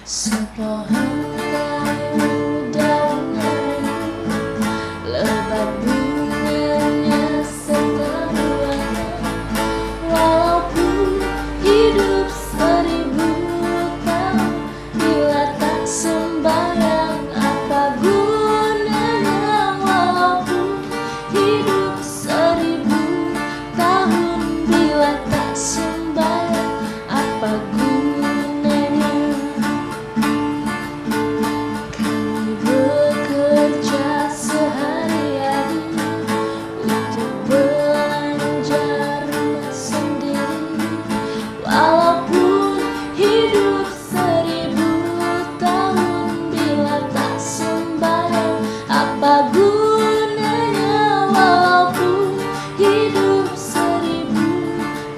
Sepohon kayu daun harum, lebat bunganya serta buahnya. Walaupun hidup 1000 tahun, bila tak sembahyang apa gunanya? Walaupun hidup 1000 tahun, bila tak sembahyang apa gunanya? Kami bekerja sehari-hari untuk belanja rumah sendiri. Walaupun hidup 1000 tahun, bila tak sembahyang apa gunanya? Walaupun hidup 1000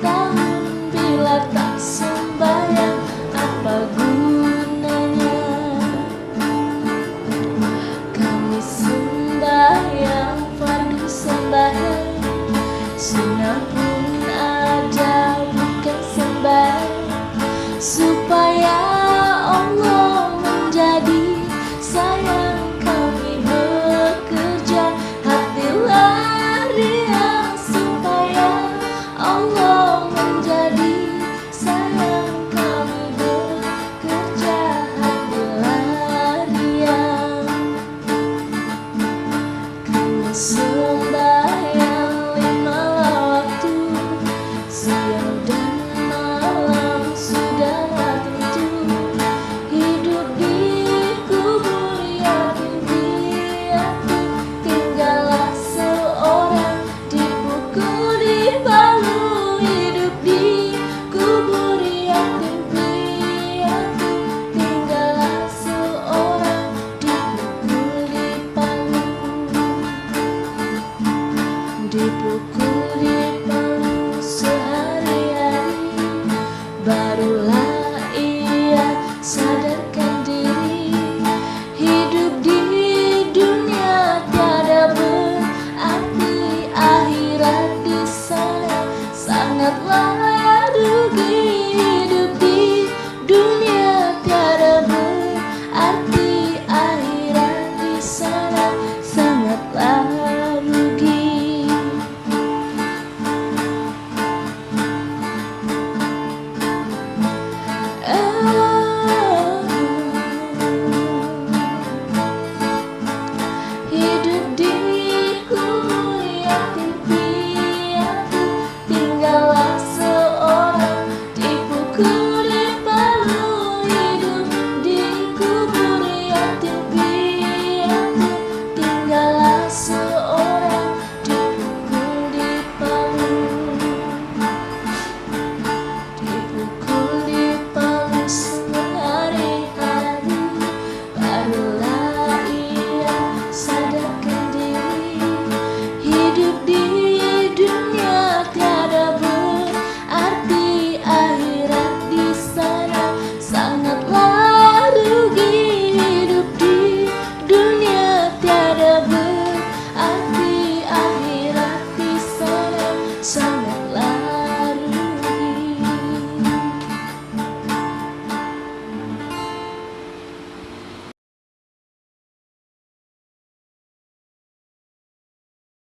tahun, bila tak sembahyang apa gunanya? Kami sembahyang fardu sembahyang, sunnah pun ada bukan sembahyang, supaya Allah menjadi sayang. Kami bekerja hati lariang, supaya Allah menjadi sayang. Kami bekerja hati lariang. Kami sembahyang 5 waktu, siang dan malam sudahlah tentu. Hidup di kubur yatim piatu, tinggallah seorang dipukul di balu. Hidup di kubur yatim piatu, tinggallah seorang dipukul di palu. Dipukul di palu sehari-hari, baru